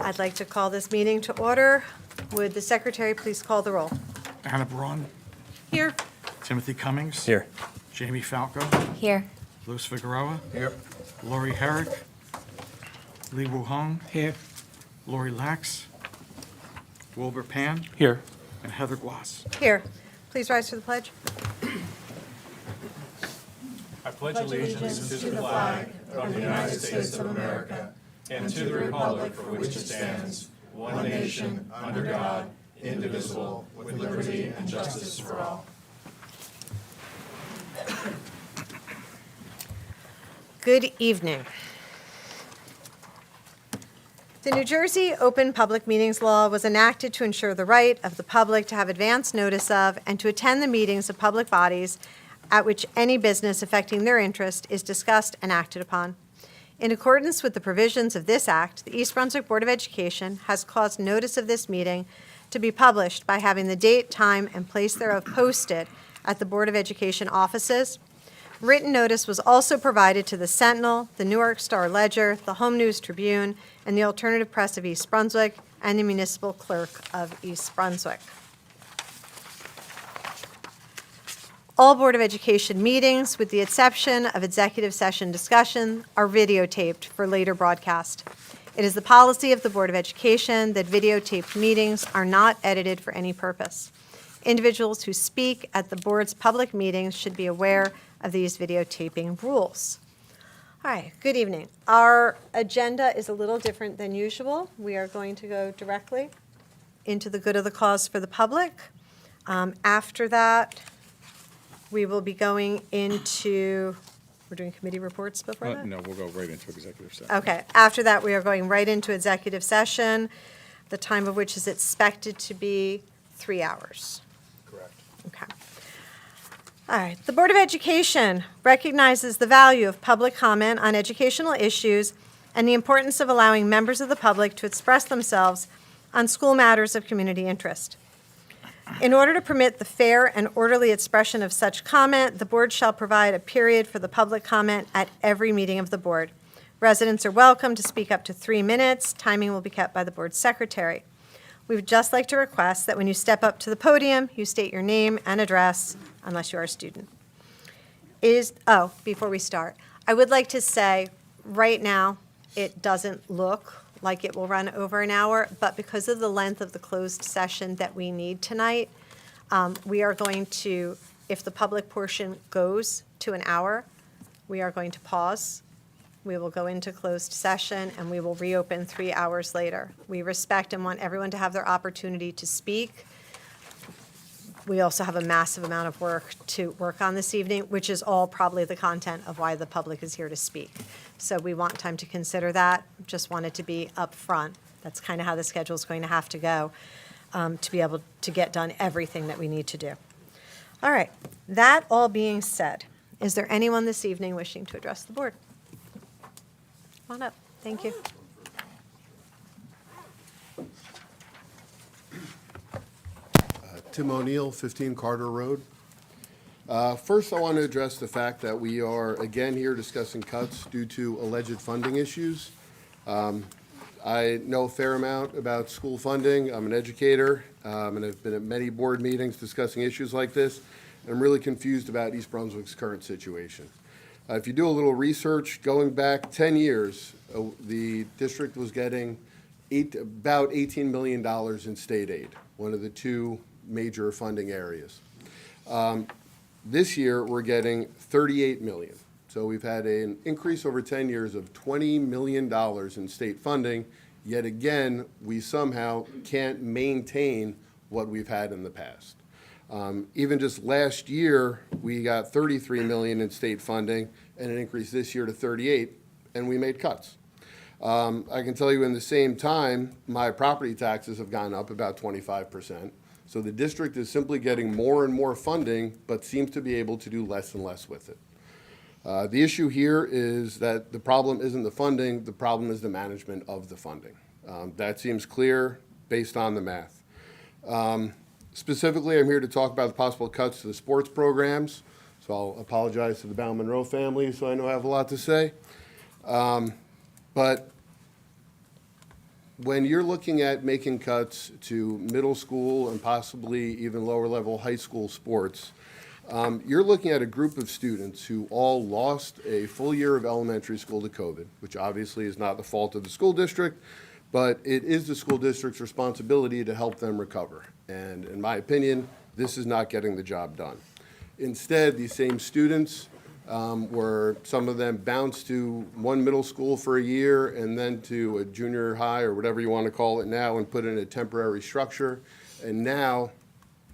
I'd like to call this meeting to order. Would the secretary please call the roll? Anna Braun, Here. Timothy Cummings. Here. Jamie Falco, Here. Louis Figueroa, Here. Lori Herrick, Lee Woo Hong, Here. Lori Lax, Wilbur Pan, Here. and Heather Glass. Here. Please rise for the pledge. I pledge allegiance to the flag of the United States of America and to the republic for which it stands, one nation, under God, indivisible, with liberty and justice for all. Good evening. The New Jersey Open Public Meetings Law was enacted to ensure the right of the public to have advance notice of and to attend the meetings of public bodies at which any business affecting their interest is discussed and acted upon. In accordance with the provisions of this Act, the East Brunswick Board of Education has caused notice of this meeting to be published by having the date, time, and place thereof posted at the Board of Education offices. Written notice was also provided to the Sentinel, the Newark Star Ledger, the Home News Tribune, and the Alternative Press of East Brunswick, and the Municipal Clerk of East Brunswick. All Board of Education meetings, with the exception of executive session discussion, are videotaped for later broadcast. It is the policy of the Board of Education that videotaped meetings are not edited for any purpose. Individuals who speak at the board's public meetings should be aware of these videotaping rules. All right, good evening. Our agenda is a little different than usual. We are going to go directly into the good of the cause for the public. After that, we will be going into, we're doing committee reports before that? No, we'll go right into executive session. Okay, after that, we are going right into executive session, the time of which is expected to be 3 hours. Correct. Okay. All right, the Board of Education recognizes the value of public comment on educational issues and the importance of allowing members of the public to express themselves on school matters of community interest. In order to permit the fair and orderly expression of such comment, the board shall provide a period for the public comment at every meeting of the board. Residents are welcome to speak up to 3 minutes. Timing will be kept by the board secretary. We would just like to request that when you step up to the podium, you state your name and address, unless you are a student. Before we start, I would like to say, right now, it doesn't look like it will run over an hour, but because of the length of the closed session that we need tonight, we are going to, if the public portion goes to an hour, we are going to pause. We will go into closed session, and we will reopen 3 hours later. We respect and want everyone to have their opportunity to speak. We also have a massive amount of work to work on this evening, which is all probably the content of why the public is here to speak. So we want time to consider that. Just wanted to be upfront. That's kind of how the schedule is going to have to go to be able to get done everything that we need to do. All right. That all being said, is there anyone this evening wishing to address the board? Come on up. Thank you. Tim O'Neill, 15 Carter Road. First, I want to address the fact that we are again here discussing cuts due to alleged funding issues. I know a fair amount about school funding. I'm an educator, and I've been at many board meetings discussing issues like this. I'm really confused about East Brunswick's current situation. If you do a little research, going back 10 years, the district was getting about $18 million in state aid, one of the two major funding areas. This year, we're getting $38 million. So we've had an increase over 10 years of $20 million in state funding, yet again, we somehow can't maintain what we've had in the past. Even just last year, we got $33 million in state funding and an increase this year to 38, and we made cuts. I can tell you in the same time, my property taxes have gone up about 25%. So the district is simply getting more and more funding, but seems to be able to do less and less with it. The issue here is that the problem isn't the funding, the problem is the management of the funding. That seems clear based on the math. Specifically, I'm here to talk about the possible cuts to the sports programs. So I'll apologize to the Bauman-Rowe family, so I know I have a lot to say. But when you're looking at making cuts to middle school and possibly even lower level high school sports, you're looking at a group of students who all lost a full year of elementary school to COVID, which obviously is not the fault of the school district, but it is the school district's responsibility to help them recover. And in my opinion, this is not getting the job done. Instead, these same students were, some of them bounced to one middle school for a year and then to a junior high or whatever you want to call it now and put in a temporary structure. And now,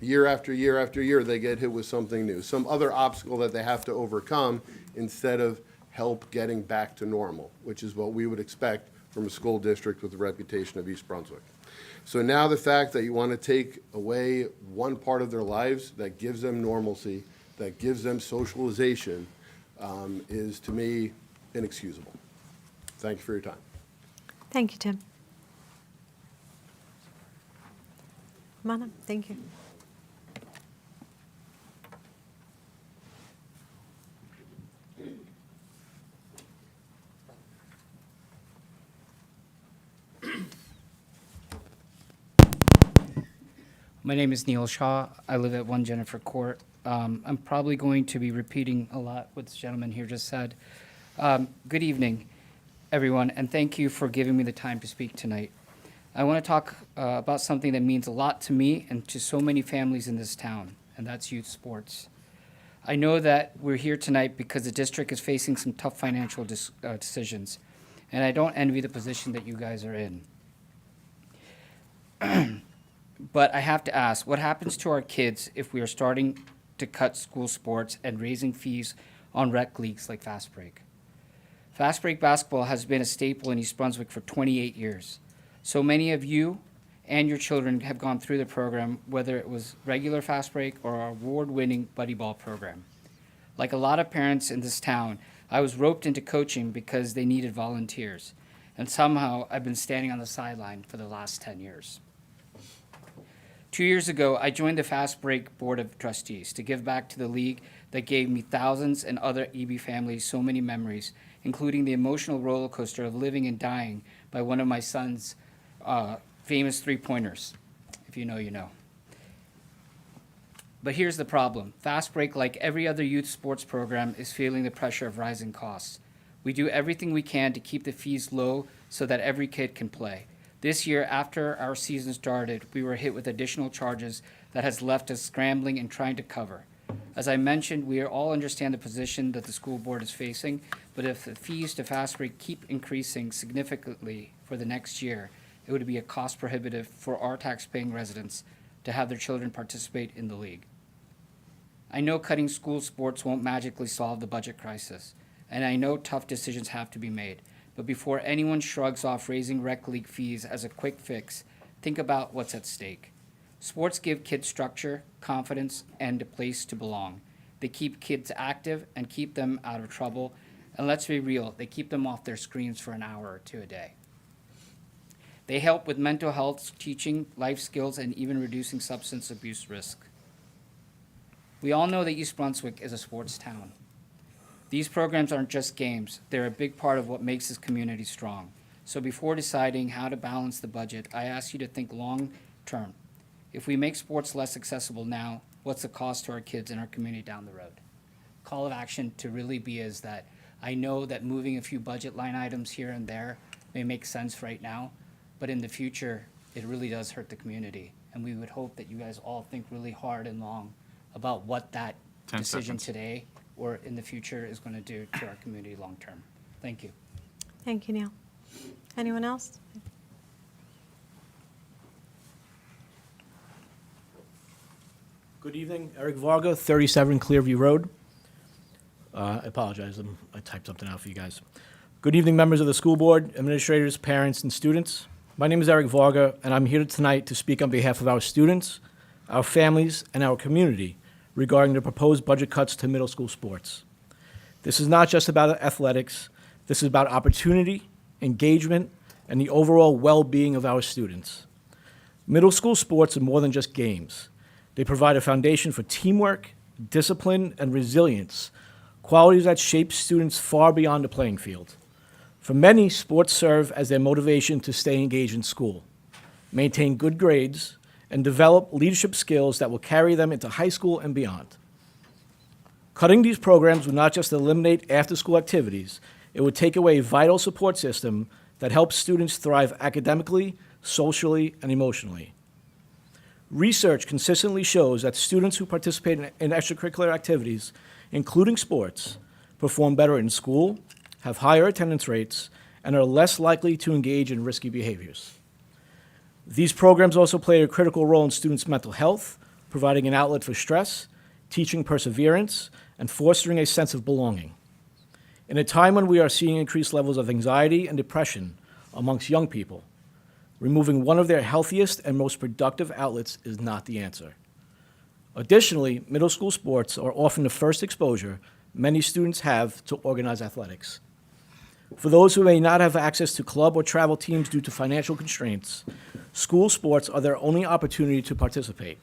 year after year after year, they get hit with something new, some other obstacle that they have to overcome instead of help getting back to normal, which is what we would expect from a school district with the reputation of East Brunswick. So now the fact that you want to take away one part of their lives that gives them normalcy, that gives them socialization, is to me inexcusable. Thank you for your time. Thank you, Tim. Come on up. Thank you. My name is Neil Shaw. I live at 1 Jennifer Court. I'm probably going to be repeating a lot what this gentleman here just said. Good evening, everyone, and thank you for giving me the time to speak tonight. I want to talk about something that means a lot to me and to so many families in this town, and that's youth sports. I know that we're here tonight because the district is facing some tough financial decisions, and I don't envy the position that you guys are in. But I have to ask, what happens to our kids if we are starting to cut school sports and raising fees on rec leagues like Fast Break? Fast Break basketball has been a staple in East Brunswick for 28 years. So many of you and your children have gone through the program, whether it was regular Fast Break or our award-winning Buddy Ball program. Like a lot of parents in this town, I was roped into coaching because they needed volunteers. And somehow I've been standing on the sideline for the last 10 years. 2 years ago, I joined the Fast Break Board of Trustees to give back to the league that gave me thousands and other EB families so many memories, including the emotional roller coaster of living and dying by one of my son's famous three-pointers. If you know, you know. But here's the problem. Fast Break, like every other youth sports program, is feeling the pressure of rising costs. We do everything we can to keep the fees low so that every kid can play. This year, after our season started, we were hit with additional charges that has left us scrambling and trying to cover. As I mentioned, we all understand the position that the school board is facing, but if the fees to Fast Break keep increasing significantly for the next year, it would be a cost prohibitive for our tax-paying residents to have their children participate in the league. I know cutting school sports won't magically solve the budget crisis, and I know tough decisions have to be made. But before anyone shrugs off raising rec league fees as a quick fix, think about what's at stake. Sports give kids structure, confidence, and a place to belong. They keep kids active and keep them out of trouble. And let's be real, they keep them off their screens for an hour or two a day. They help with mental health, teaching life skills, and even reducing substance abuse risk. We all know that East Brunswick is a sports town. These programs aren't just games. They're a big part of what makes this community strong. So before deciding how to balance the budget, I ask you to think long term. If we make sports less accessible now, what's the cost to our kids and our community down the road? Call of action to really be is that I know that moving a few budget line items here and there may make sense right now, but in the future, it really does hurt the community. And we would hope that you guys all think really hard and long about what that 10 decision seconds. today or in the future is going to do to our community long term. Thank you. Thank you, Neil. Anyone else? Good evening, Eric Varga, 37 Clearview Road. I apologize, I typed something out for you guys. Good evening, members of the school board, administrators, parents, and students. My name is Eric Varga, and I'm here tonight to speak on behalf of our students, our families, and our community regarding the proposed budget cuts to middle school sports. This is not just about athletics. This is about opportunity, engagement, and the overall well-being of our students. Middle school sports are more than just games. They provide a foundation for teamwork, discipline, and resilience, qualities that shape students far beyond the playing field. For many, sports serve as their motivation to stay engaged in school, maintain good grades, and develop leadership skills that will carry them into high school and beyond. Cutting these programs would not just eliminate after-school activities, it would take away a vital support system that helps students thrive academically, socially, and emotionally. Research consistently shows that students who participate in extracurricular activities, including sports, perform better in school, have higher attendance rates, and are less likely to engage in risky behaviors. These programs also play a critical role in students' mental health, providing an outlet for stress, teaching perseverance, and fostering a sense of belonging. In a time when we are seeing increased levels of anxiety and depression amongst young people, removing one of their healthiest and most productive outlets is not the answer. Additionally, middle school sports are often the first exposure many students have to organized athletics. For those who may not have access to club or travel teams due to financial constraints, school sports are their only opportunity to participate.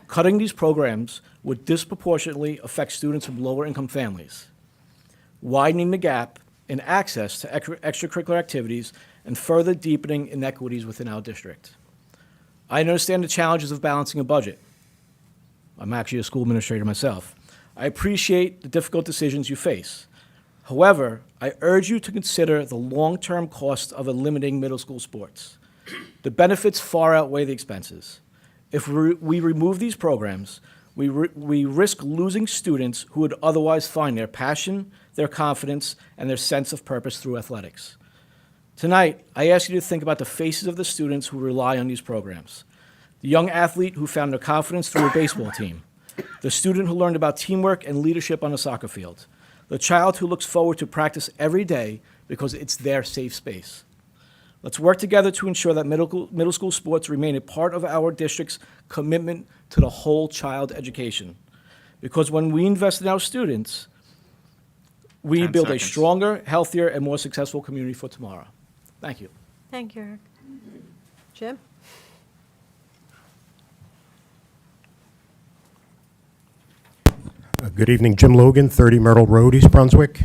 Cutting these programs would disproportionately affect students from lower-income families, widening the gap in access to extracurricular activities and further deepening inequities within our district. I understand the challenges of balancing a budget. I'm actually a school administrator myself. I appreciate the difficult decisions you face. However, I urge you to consider the long-term cost of eliminating middle school sports. The benefits far outweigh the expenses. If we remove these programs, we risk losing students who would otherwise find their passion, their confidence, and their sense of purpose through athletics. Tonight, I ask you to think about the faces of the students who rely on these programs. The young athlete who found their confidence through a baseball team. The student who learned about teamwork and leadership on a soccer field. The child who looks forward to practice every day because it's their safe space. Let's work together to ensure that middle school sports remain a part of our district's commitment to the whole child education. Because when we invest in our students, we 10 build a seconds. stronger, healthier, and more successful community for tomorrow. Thank you. Thank you, Eric. Jim? Good evening, Jim Logan, 30 Myrtle Road, East Brunswick.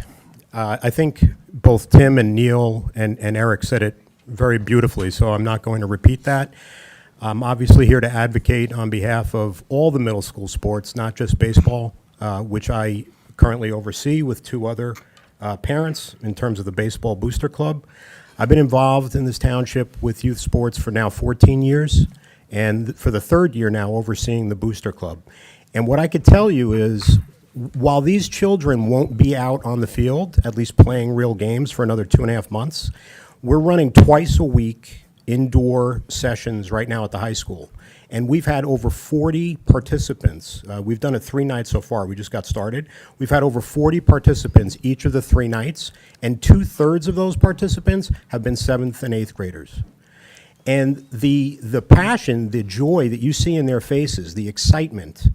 I think both Tim and Neil and Eric said it very beautifully, so I'm not going to repeat that. I'm obviously here to advocate on behalf of all the middle school sports, not just baseball, which I currently oversee with two other parents in terms of the Baseball Booster Club. I've been involved in this township with youth sports for now 14 years, and for the third year now overseeing the Booster Club. And what I could tell you is, while these children won't be out on the field, at least playing real games for another 2.5 months, we're running twice a week indoor sessions right now at the high school. And we've had over 40 participants. We've done it 3 nights so far. We just got started. We've had over 40 participants each of the 3 nights, and 2/3 of those participants have been 7th and 8th graders. And the passion, the joy that you see in their faces, the excitement,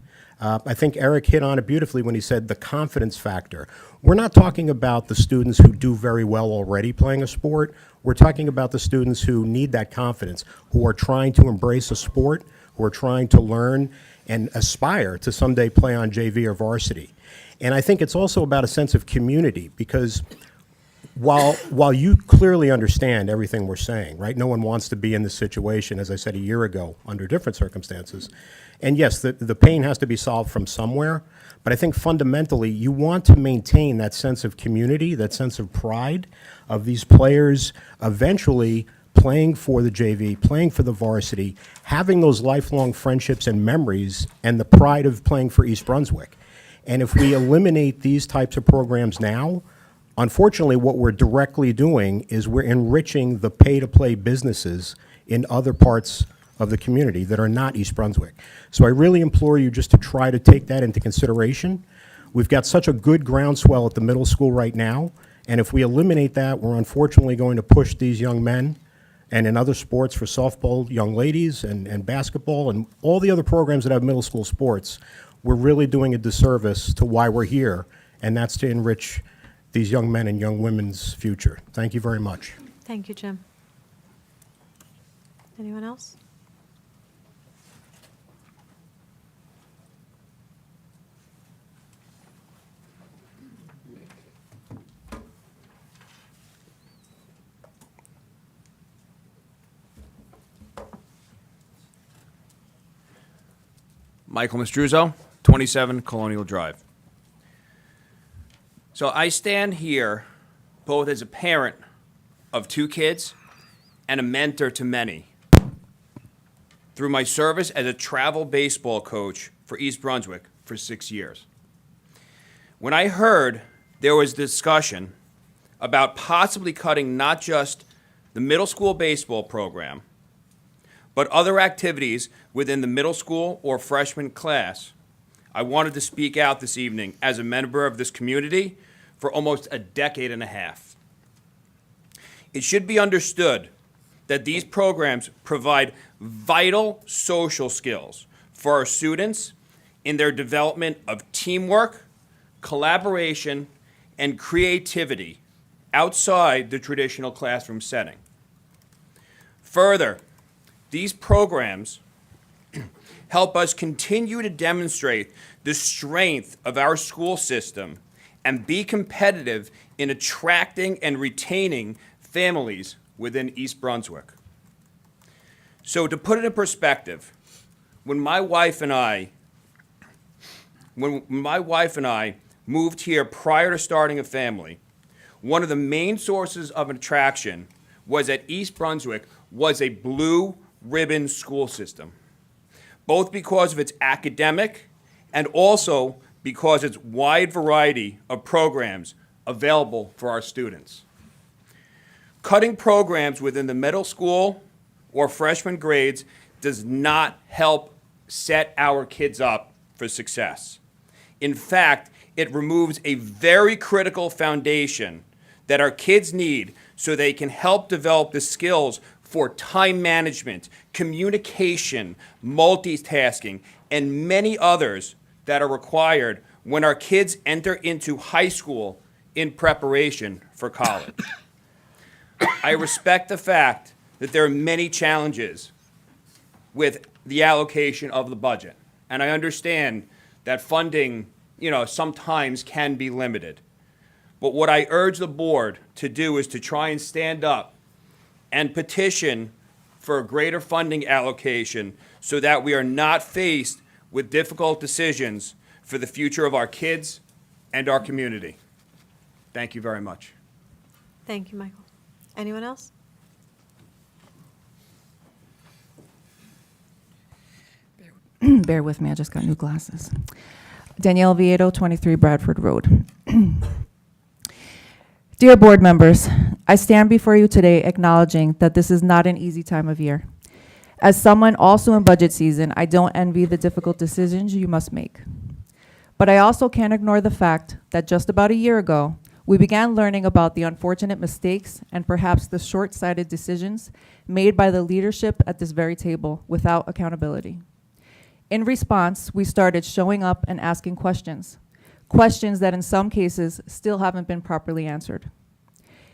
I think Eric hit on it beautifully when he said the confidence factor. We're not talking about the students who do very well already playing a sport. We're talking about the students who need that confidence, who are trying to embrace a sport, who are trying to learn and aspire to someday play on JV or varsity. And I think it's also about a sense of community, because while you clearly understand everything we're saying, right? No one wants to be in this situation, as I said a year ago, under different circumstances. And yes, the pain has to be solved from somewhere, but I think fundamentally you want to maintain that sense of community, that sense of pride of these players eventually playing for the JV, playing for the varsity, having those lifelong friendships and memories, and the pride of playing for East Brunswick. And if we eliminate these types of programs now, unfortunately, what we're directly doing is we're enriching the pay-to-play businesses in other parts of the community that are not East Brunswick. So I really implore you just to try to take that into consideration. We've got such a good groundswell at the middle school right now, and if we eliminate that, we're unfortunately going to push these young men, and in other sports for softball, young ladies, and basketball, and all the other programs that have middle school sports, we're really doing a disservice to why we're here, and that's to enrich these young men and young women's future. Thank you very much. Thank you, Jim. Anyone else? Michael Mastruzzo, 27 Colonial Drive. So I stand here both as a parent of 2 kids and a mentor to many through my service as a travel baseball coach for East Brunswick for 6 years. When I heard there was discussion about possibly cutting not just the middle school baseball program, but other activities within the middle school or freshman class, I wanted to speak out this evening as a member of this community for almost a decade and a half. It should be understood that these programs provide vital social skills for our students in their development of teamwork, collaboration, and creativity outside the traditional classroom setting. Further, these programs help us continue to demonstrate the strength of our school system and be competitive in attracting and retaining families within East Brunswick. So to put it in perspective, when my wife and I moved here prior to starting a family, one of the main sources of attraction was that East Brunswick was a blue ribbon school system, both because of its academic and also because its wide variety of programs available for our students. Cutting programs within the middle school or freshman grades does not help set our kids up for success. In fact, it removes a very critical foundation that our kids need so they can help develop the skills for time management, communication, multitasking, and many others that are required when our kids enter into high school in preparation for college. I respect the fact that there are many challenges with the allocation of the budget, and I understand that funding, sometimes can be limited. But what I urge the board to do is to try and stand up and petition for a greater funding allocation so that we are not faced with difficult decisions for the future of our kids and our community. Thank you very much. Thank you, Michael. Anyone else? Bear with me, I just got new glasses. Danielle Vieto, 23 Bradford Road. Dear board members, I stand before you today acknowledging that this is not an easy time of year. As someone also in budget season, I don't envy the difficult decisions you must make. But I also can't ignore the fact that just about a year ago, we began learning about the unfortunate mistakes and perhaps the short-sighted decisions made by the leadership at this very table without accountability. In response, we started showing up and asking questions that in some cases still haven't been properly answered.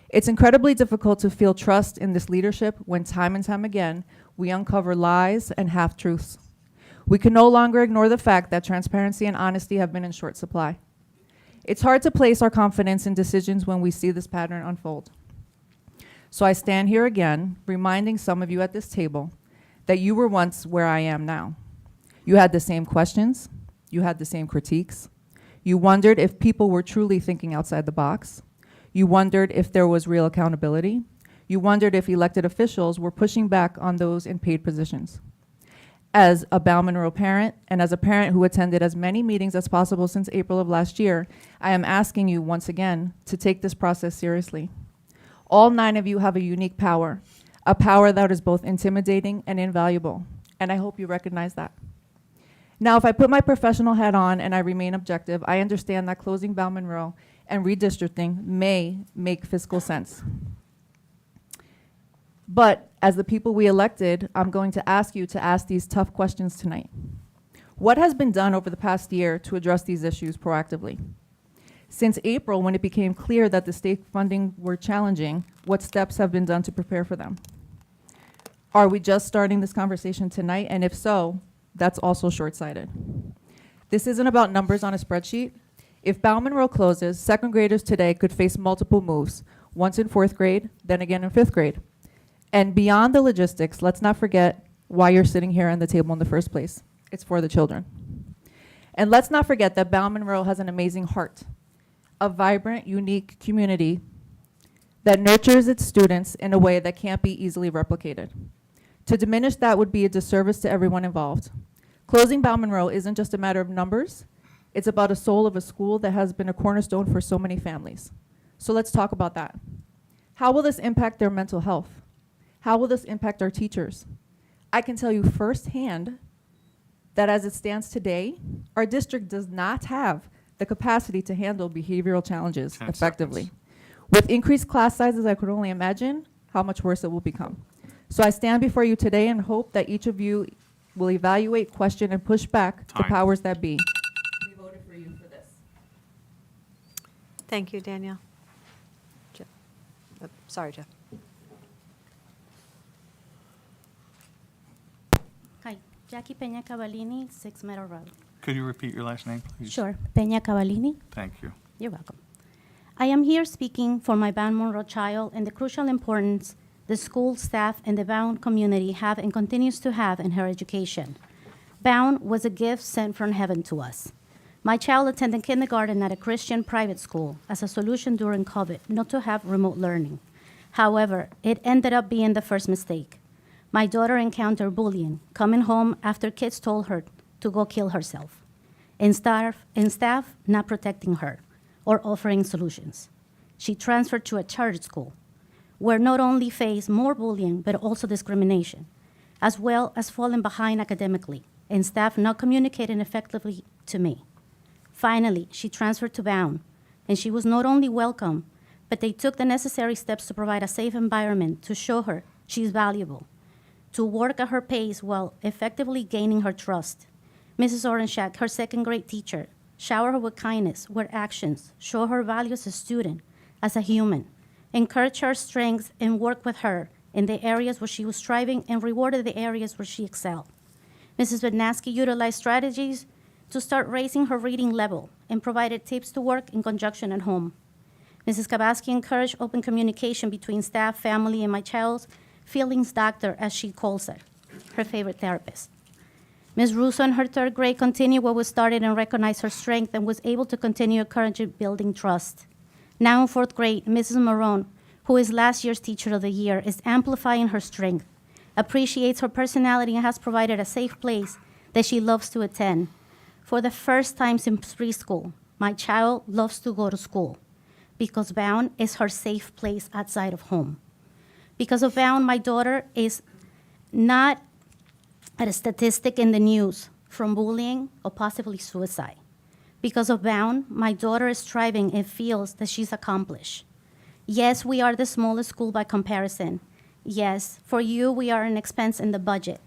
It's incredibly difficult to feel trust in this leadership when time and time again we uncover lies and half-truths. We can no longer ignore the fact that transparency and honesty have been in short supply. It's hard to place our confidence in decisions when we see this pattern unfold. So I stand here again, reminding some of you at this table that you were once where I am now. You had the same questions, you had the same critiques, you wondered if people were truly thinking outside the box, you wondered if there was real accountability, you wondered if elected officials were pushing back on those in paid positions. As a Bell Monroe parent, and as a parent who attended as many meetings as possible since April of last year, I am asking you once again to take this process seriously. All 9 of you have a unique power, a power that is both intimidating and invaluable, and I hope you recognize that. Now, if I put my professional hat on and I remain objective, I understand that closing Bell Monroe and redistricting may make fiscal sense. But as the people we elected, I'm going to ask you to ask these tough questions tonight. What has been done over the past year to address these issues proactively? Since April, when it became clear that the state funding were challenging, what steps have been done to prepare for them? Are we just starting this conversation tonight? And if so, that's also short-sighted. This isn't about numbers on a spreadsheet. If Bell Monroe closes, second graders today could face multiple moves, once in 4th grade, then again in 5th grade. And beyond the logistics, let's not forget why you're sitting here on the table in the first place. It's for the children. And let's not forget that Bound Monroe has an amazing heart, a vibrant, unique community that nurtures its students in a way that can't be easily replicated. To diminish that would be a disservice to everyone involved. Closing Bound Monroe isn't just a matter of numbers, it's about a soul of a school that has been a cornerstone for so many families. So let's talk about that. How will this impact their mental health? How will this impact our teachers? I can tell you firsthand that as it stands today, our district does not have the capacity to handle behavioral challenges 10 effectively. seconds. With increased class sizes, I could only imagine how much worse it will become. So I stand before you today and hope that each of you will evaluate, question, and push back the Time. powers that be. We voted for you for this. Thank you, Danielle. Jeff. Sorry, Jeff. Hi, Jackie Peña Cavallini, 6 Meadow Road. Could you repeat your last name, please? Sure, Peña Cavallini. Thank you. You're welcome. I am here speaking for my Bound Monroe child and the crucial importance the school, staff, and the Bound community have and continues to have in her education. Bound was a gift sent from heaven to us. My child attended kindergarten at a Christian private school as a solution during COVID not to have remote learning. However, it ended up being the first mistake. My daughter encountered bullying, coming home after kids told her to go kill herself, and staff not protecting her or offering solutions. She transferred to a charter school, where not only faced more bullying, but also discrimination, as well as falling behind academically, and staff not communicating effectively to me. Finally, she transferred to Bound, and she was not only welcome, but they took the necessary steps to provide a safe environment to show her she's valuable, to work at her pace while effectively gaining her trust. Mrs. Orenshak, her second grade teacher, shower her with kindness, with actions, show her value as a student, as a human, encourage her strengths, and work with her in the areas where she was striving and rewarded the areas where she excelled. Mrs. Bednasky utilized strategies to start raising her reading level and provided tips to work in conjunction at home. Mrs. Kabaski encouraged open communication between staff, family, and my child's feelings doctor, as she calls her favorite therapist. Ms. Russo in her third grade continued what was started and recognized her strength and was able to continue encouraging building trust. Now in fourth grade, Mrs. Marone, who is last year's Teacher of the Year, is amplifying her strength, appreciates her personality, and has provided a safe place that she loves to attend. For the first time since preschool, my child loves to go to school because Bound is her safe place outside of home. Because of Bound, my daughter is not at a statistic in the news from bullying or possibly suicide. Because of Bound, my daughter is thriving and feels that she's accomplished. Yes, we are the smallest school by comparison. Yes, for you, we are an expense in the budget.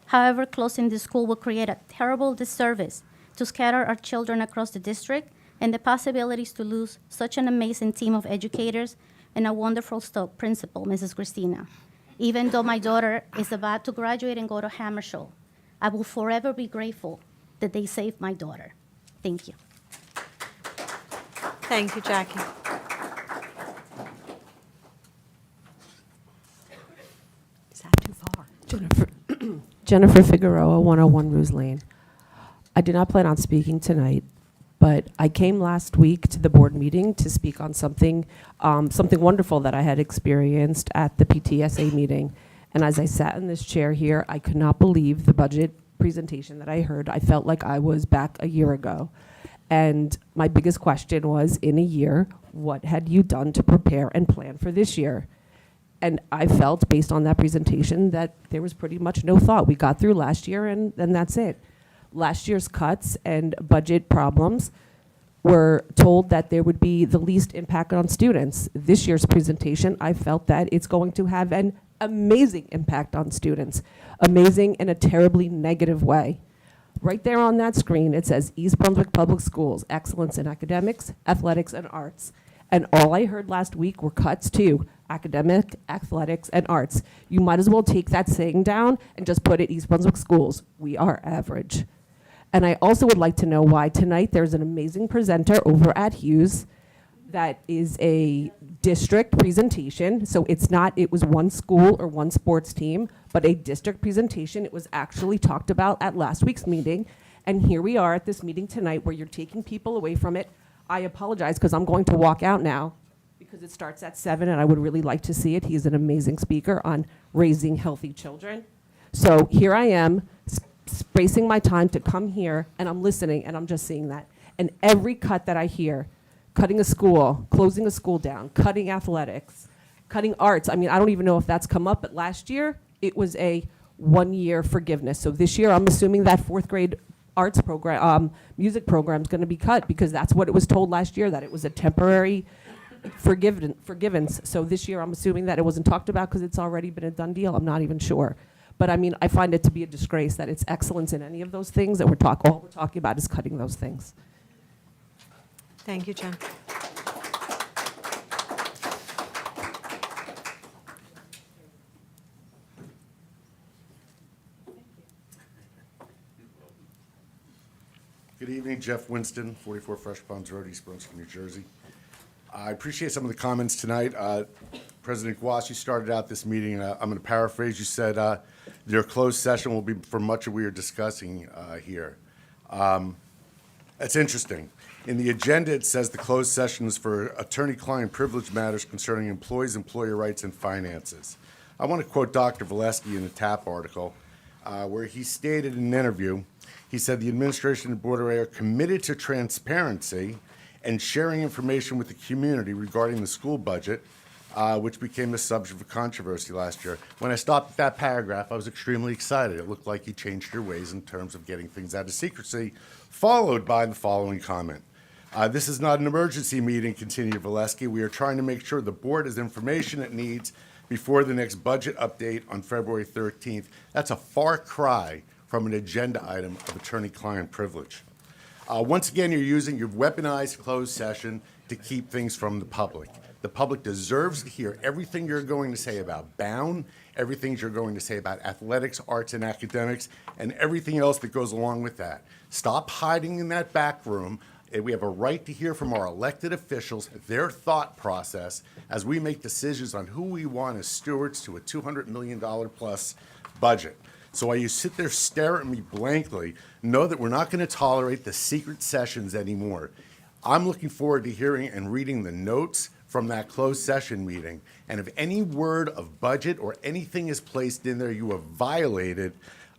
However, closing this school will create a terrible disservice to scatter our children across the district and the possibilities to lose such an amazing team of educators and a wonderful principal, Mrs. Christina. Even though my daughter is about to graduate and go to Hammarskjöld, I will forever be grateful that they saved my daughter. Thank you. Thank you, Jackie. Is that too far? Jennifer Figueroa, 101 Ruse Lane. I did not plan on speaking tonight, but I came last week to the board meeting to speak on something wonderful that I had experienced at the PTSA meeting. And as I sat in this chair here, I could not believe the budget presentation that I heard. I felt like I was back a year ago. And my biggest question was, in a year, what had you done to prepare and plan for this year? And I felt, based on that presentation, that there was pretty much no thought. We got through last year, and that's it. Last year's cuts and budget problems were told that there would be the least impact on students. This year's presentation, I felt that it's going to have an amazing impact on students. Amazing in a terribly negative way. Right there on that screen, it says East Brunswick Public Schools, excellence in academics, athletics, and arts. And all I heard last week were cuts to academic, athletics, and arts. You might as well take that saying down and just put it East Brunswick Schools. We are average. And I also would like to know why tonight there's an amazing presenter over at Hughes that is a district presentation. So it was one school or one sports team, but a district presentation. It was actually talked about at last week's meeting. And here we are at this meeting tonight where you're taking people away from it. I apologize because I'm going to walk out now because it starts at 7 and I would really like to see it. He's an amazing speaker on raising healthy children. So here I am, spacing my time to come here, and I'm listening, and I'm just seeing that. And every cut that I hear, cutting a school, closing a school down, cutting athletics, cutting arts. I mean, I don't even know if that's come up, but last year, it was a one-year forgiveness. So this year, I'm assuming that fourth grade arts program, music program is going to be cut because that's what it was told last year, that it was a temporary forgiveness. So this year, I'm assuming that it wasn't talked about because it's already been a done deal. I'm not even sure. But I mean, I find it to be a disgrace that it's excellence in any of those things that all we're talking about is cutting those things. Thank you, Jen. Good evening, Jeff Winston, 44 Fresh Ponds Road, East Brunswick, New Jersey. I appreciate some of the comments tonight. President Guas, you started out this meeting, I'm going to paraphrase, you said your closed session will be for much of what we are discussing here. That's interesting. In the agenda, it says the closed session is for attorney-client privilege matters concerning employees, employer rights, and finances. I want to quote Dr. Valesky in the TAP article, where he stated in an interview, he said the administration and board are committed to transparency and sharing information with the community regarding the school budget, which became the subject of controversy last year. When I stopped at that paragraph, I was extremely excited. It looked like you changed your ways in terms of getting things out of secrecy, followed by the following comment. This is not an emergency meeting, continued Valesky. We are trying to make sure the board has information it needs before the next budget update on February 13th. That's a far cry from an agenda item of attorney-client privilege. Once again, you've weaponized closed session to keep things from the public. The public deserves to hear everything you're going to say about Bound, everything you're going to say about athletics, arts, and academics, and everything else that goes along with that. Stop hiding in that back room. We have a right to hear from our elected officials, their thought process, as we make decisions on who we want as stewards to a $200 million plus budget. So while you sit there stare at me blankly, know that we're not going to tolerate the secret sessions anymore. I'm looking forward to hearing and reading the notes from that closed session meeting. And if any word of budget or anything is placed in there, you have violated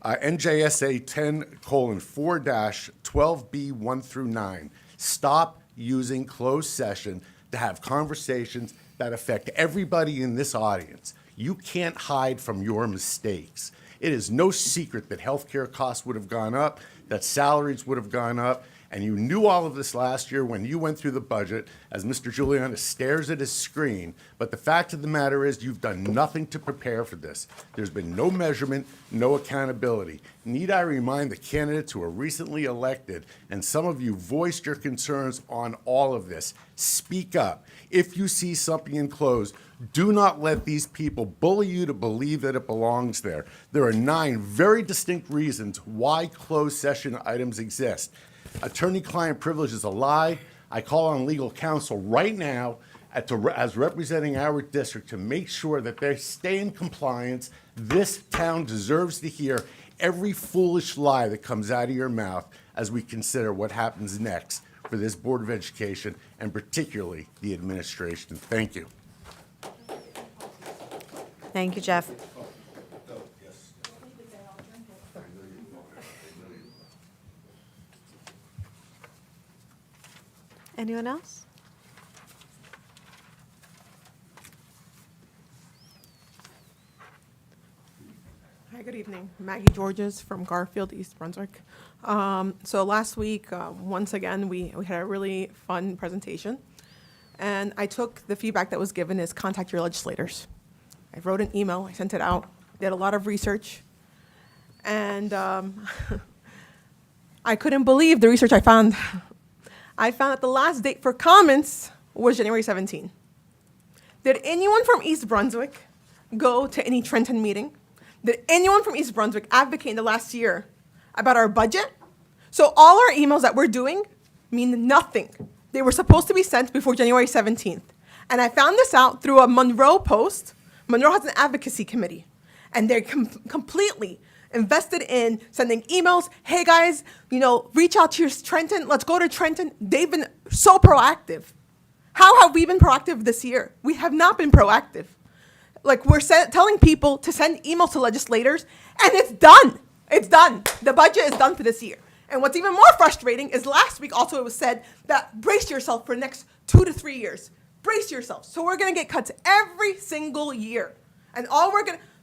NJSA 10:4-12B 1-9. Stop using closed session to have conversations that affect everybody in this audience. You can't hide from your mistakes. It is no secret that healthcare costs would have gone up, that salaries would have gone up, and you knew all of this last year when you went through the budget as Mr. Giuliani stares at his screen. But the fact of the matter is you've done nothing to prepare for this. There's been no measurement, no accountability. Need I remind the candidates who are recently elected, and some of you voiced your concerns on all of this, speak up. If you see something in closed, do not let these people bully you to believe that it belongs there. There are 9 very distinct reasons why closed session items exist. Attorney-client privilege is a lie. I call on legal counsel right now as representing our district to make sure that they stay in compliance. This town deserves to hear every foolish lie that comes out of your mouth as we consider what happens next for this Board of Education and particularly the administration. Thank you. Thank you, Jeff. Anyone else? Hi, good evening. Maggie Georges from Garfield, East Brunswick. So last week, once again, we had a really fun presentation. And I took the feedback that was given is contact your legislators. I wrote an email, I sent it out, did a lot of research. And I couldn't believe the research I found. I found that the last date for comments was January 17. Did anyone from East Brunswick go to any Trenton meeting? Did anyone from East Brunswick advocate in the last year about our budget? So all our emails that we're doing mean nothing. They were supposed to be sent before January 17th. And I found this out through a Monroe post. Monroe has an advocacy committee. And they completely invested in sending emails. Hey guys, reach out to your Trenton. Let's go to Trenton. They've been so proactive. How have we been proactive this year? We have not been proactive. Like we're telling people to send emails to legislators, and it's done. It's done. The budget is done for this year. And what's even more frustrating is last week also it was said that brace yourself for the next 2 to 3 years. Brace yourself. So we're going to get cuts every single year. And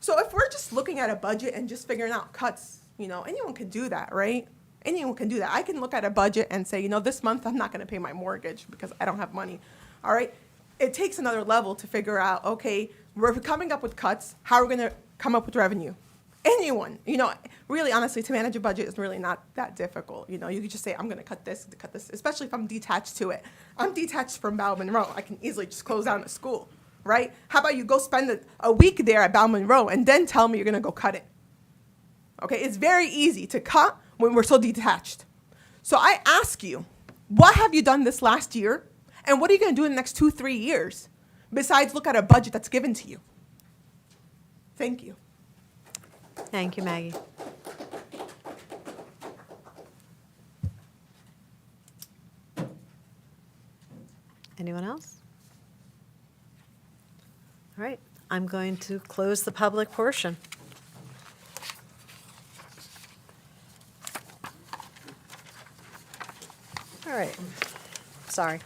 so if we're just looking at a budget and just figuring out cuts, anyone can do that, right? Anyone can do that. I can look at a budget and say, this month I'm not going to pay my mortgage because I don't have money. All right? It takes another level to figure out, okay, we're coming up with cuts. How are we going to come up with revenue? Anyone, really honestly, to manage a budget is really not that difficult. You could just say, I'm going to cut this, especially if I'm detached to it. I'm detached from Bow Monroe. I can easily just close down the school, right? How about you go spend a week there at Bow Monroe and then tell me you're going to go cut it? Okay, it's very easy to cut when we're so detached. So I ask you, what have you done this last year? And what are you going to do in the next 2-3 years besides look at a budget that's given to you? Thank you. Thank you, Maggie. Anyone else? All right, I'm going to close the public portion. All right, sorry,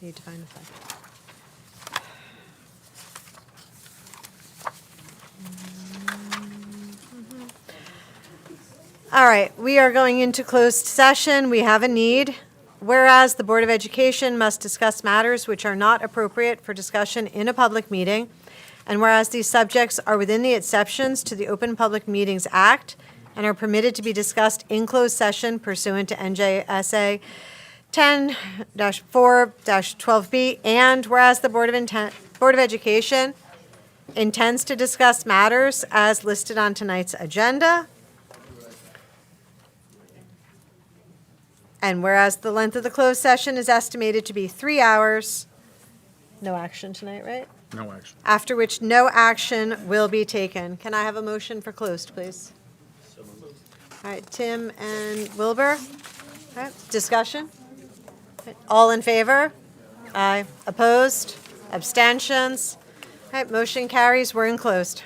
need to find the slide. All right, we are going into closed session. We have a need. Whereas the Board of Education must discuss matters which are not appropriate for discussion in a public meeting, and whereas these subjects are within the exceptions to the Open Public Meetings Act and are permitted to be discussed in closed session pursuant to NJSA 10-4-12B, and whereas the Board of Education intends to discuss matters as listed on tonight's agenda, and whereas the length of the closed session is estimated to be 3 hours, no action tonight, right? No action. After which no action will be taken. Can I have a motion for closed, please? All right, Tim and Wilbur. All right, discussion? All in favor? Aye. Opposed? Abstentions? All right, motion carries. We're in closed.